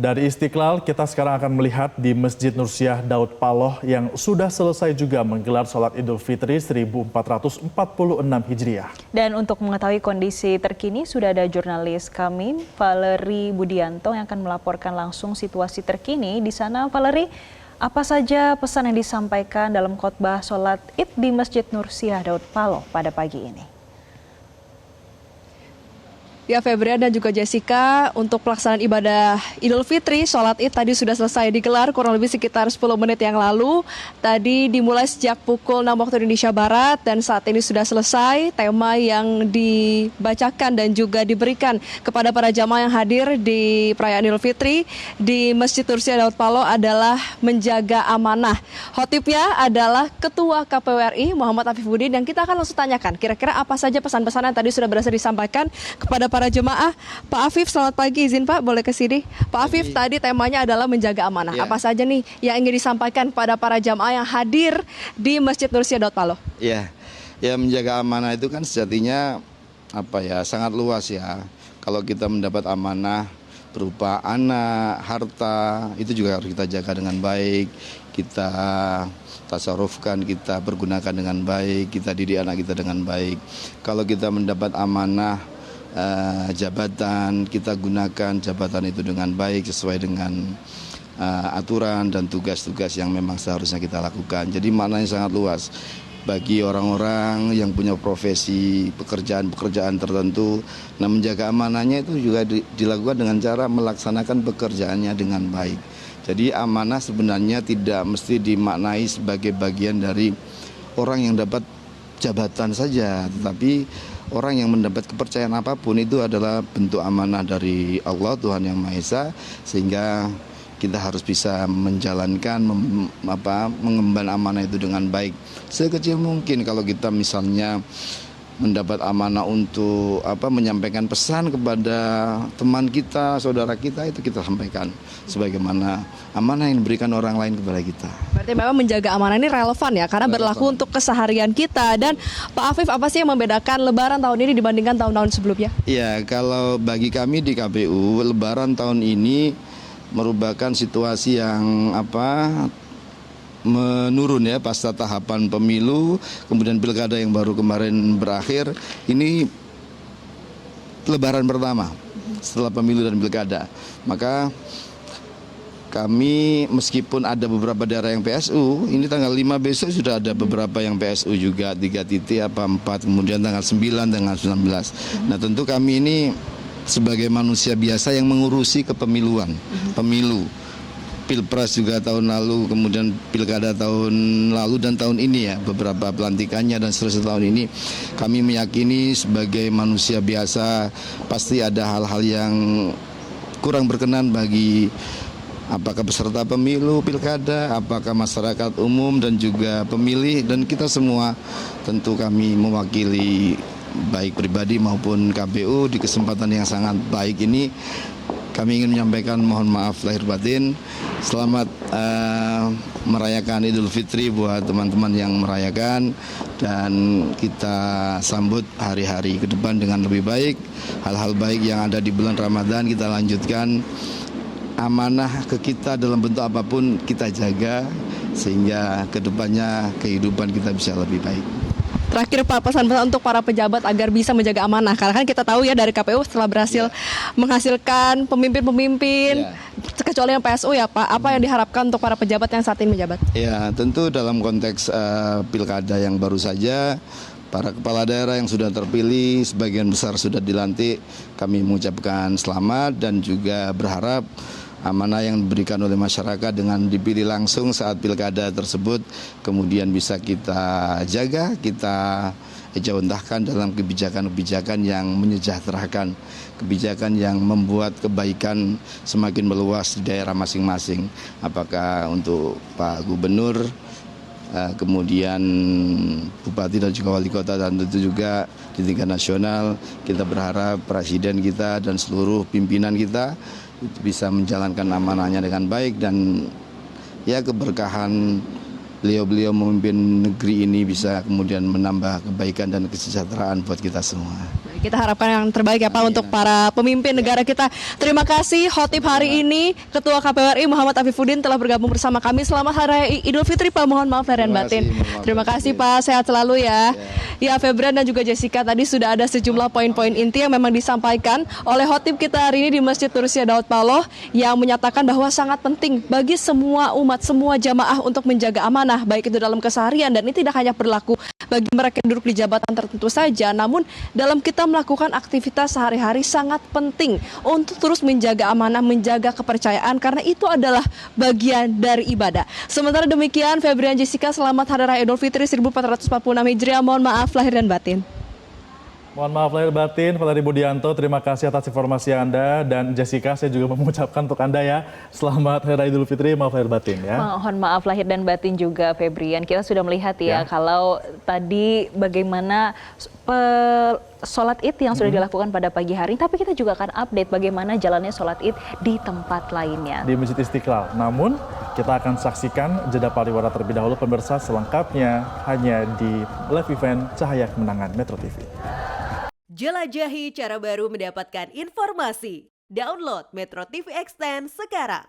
Dari Istiqlal, kita sekarang akan melihat di Masjid Nursiah Daud Paloh yang sudah selesai juga menggelar sholat Idul Fitri 1446 Hijriah. Dan untuk mengetahui kondisi terkini, sudah ada jurnalis kami, Valerie Budianto, yang akan melaporkan langsung situasi terkini di sana. Valerie, apa saja pesan yang disampaikan dalam khotbah sholat Id di Masjid Nursiah Daud Paloh pada pagi ini? Ya, Febrian dan juga Jessica, untuk pelaksanaan ibadah Idul Fitri, sholat Id tadi sudah selesai digelar kurang lebih sekitar 10 menit yang lalu. Tadi dimulai sejak pukul 6 waktu Indonesia Barat dan saat ini sudah selesai. Tema yang dibacakan dan juga diberikan kepada para jamaah yang hadir di perayaan Idul Fitri di Masjid Nursiah Daud Paloh adalah menjaga amanah. Khotibnya adalah Ketua KPU RI Muhammad Afifuddin, yang kita akan langsung tanyakan kira-kira apa saja pesan-pesan yang tadi sudah berhasil disampaikan kepada para jemaah. Pak Afif, selamat pagi. Izin Pak, boleh ke sini. Pak Afif, tadi temanya adalah menjaga amanah. Apa saja nih yang ingin disampaikan pada para jemaah yang hadir di Masjid Nursiah Daud Paloh? Ya, menjaga amanah itu kan sejatinya sangat luas ya. Kalau kita mendapat amanah berupa anak, harta, itu juga harus kita jaga dengan baik. Kita tasarufkan, kita pergunakan dengan baik, kita didik anak kita dengan baik. Kalau kita mendapat amanah jabatan, kita gunakan jabatan itu dengan baik sesuai dengan aturan dan tugas-tugas yang memang seharusnya kita lakukan. Jadi maknanya sangat luas bagi orang-orang yang punya profesi, pekerjaan-pekerjaan tertentu. Nah, menjaga amanahnya itu juga dilakukan dengan cara melaksanakan pekerjaannya dengan baik. Jadi amanah sebenarnya tidak mesti dimaknai sebagai bagian dari orang yang dapat jabatan saja, tetapi orang yang mendapat kepercayaan apapun itu adalah bentuk amanah dari Allah, Tuhan Yang Maha Esa, sehingga kita harus bisa menjalankan, mengemban amanah itu dengan baik. Sekecil mungkin kalau kita misalnya mendapat amanah untuk menyampaikan pesan kepada teman kita, saudara kita, itu kita sampaikan sebagaimana amanah yang diberikan orang lain kepada kita. Berarti memang menjaga amanah ini relevan ya, karena berlaku untuk keseharian kita. Dan Pak Afif, apa sih yang membedakan Lebaran tahun ini dibandingkan tahun-tahun sebelumnya? Ya, kalau bagi kami di KPU, Lebaran tahun ini merupakan situasi yang menurun ya, pasca tahapan pemilu, kemudian pilkada yang baru kemarin berakhir. Ini Lebaran pertama setelah pemilu dan pilkada. Maka kami, meskipun ada beberapa daerah yang PSU, ini tanggal 5 besok sudah ada beberapa yang PSU juga, 3 titik 4, kemudian tanggal 9, tanggal 19. Nah, tentu kami ini sebagai manusia biasa yang mengurusi kepemiluan, pemilu. Pilpres juga tahun lalu, kemudian pilkada tahun lalu dan tahun ini ya, beberapa pelantikannya dan seterusnya tahun ini. Kami meyakini sebagai manusia biasa pasti ada hal-hal yang kurang berkenan bagi apakah peserta pemilu, pilkada, apakah masyarakat umum dan juga pemilih, dan kita semua tentu kami mewakili baik pribadi maupun KPU di kesempatan yang sangat baik ini. Kami ingin menyampaikan mohon maaf lahir batin. Selamat merayakan Idul Fitri buat teman-teman yang merayakan, dan kita sambut hari-hari ke depan dengan lebih baik. Hal-hal baik yang ada di bulan Ramadan kita lanjutkan. Amanah ke kita dalam bentuk apapun kita jaga, sehingga ke depannya kehidupan kita bisa lebih baik. Terakhir Pak, pesan-pesan untuk para pejabat agar bisa menjaga amanah. Karena kan kita tahu ya, dari KPU setelah berhasil menghasilkan pemimpin-pemimpin, kecuali yang PSU ya Pak, apa yang diharapkan untuk para pejabat yang saat ini menjabat? Ya, tentu dalam konteks pilkada yang baru saja, para kepala daerah yang sudah terpilih, sebagian besar sudah dilantik, kami mengucapkan selamat dan juga berharap amanah yang diberikan oleh masyarakat dengan dipilih langsung saat pilkada tersebut kemudian bisa kita jaga, kita ejawantahkan dalam kebijakan-kebijakan yang menyejahterakan, kebijakan yang membuat kebaikan semakin meluas di daerah masing-masing. Apakah untuk Pak Gubernur, kemudian Bupati dan juga Wali Kota, dan tentu juga di tingkat nasional kita berharap Presiden kita dan seluruh pimpinan kita itu bisa menjalankan amanahnya dengan baik, dan ya keberkahan beliau-beliau memimpin negeri ini bisa kemudian menambah kebaikan dan kesejahteraan buat kita semua. Kita harapkan yang terbaik ya Pak untuk para pemimpin negara kita. Terima kasih Khotib hari ini Ketua KPU RI Muhammad Afifuddin telah bergabung bersama kami. Selamat Hari Idul Fitri Pak. Mohon maaf lahir dan batin. Terima kasih Pak. Sehat selalu ya. Ya Febrian dan juga Jessica, tadi sudah ada sejumlah poin-poin inti yang memang disampaikan oleh Khotib kita hari ini di Masjid Nursia Daud Paloh yang menyatakan bahwa sangat penting bagi semua umat, semua jamaah untuk menjaga amanah baik itu dalam keseharian, dan ini tidak hanya berlaku bagi mereka yang duduk di jabatan tertentu saja, namun dalam kita melakukan aktivitas sehari-hari sangat penting untuk terus menjaga amanah, menjaga kepercayaan, karena itu adalah bagian dari ibadah. Sementara demikian, Febrian Jessica, selamat Hari Raya Idul Fitri 1446 Hijriah. Mohon maaf lahir dan batin. Mohon maaf lahir batin, Valeri Budianto, terima kasih atas informasi Anda. Dan Jessica, saya juga mengucapkan untuk Anda ya, selamat Hari Raya Idul Fitri, maaf lahir batin ya. Mohon maaf lahir dan batin juga Febrian. Kita sudah melihat ya, kalau tadi bagaimana sholat id yang sudah dilakukan pada pagi hari, tapi kita juga akan update bagaimana jalannya sholat id di tempat lainnya. Di Masjid Istiqlal. Namun, kita akan saksikan jeda pariwara terlebih dahulu pemirsa, selengkapnya hanya di live event Cahaya Kemenangan Metro TV. Jelajahi cara baru mendapatkan informasi. Download Metro TV Extend sekarang.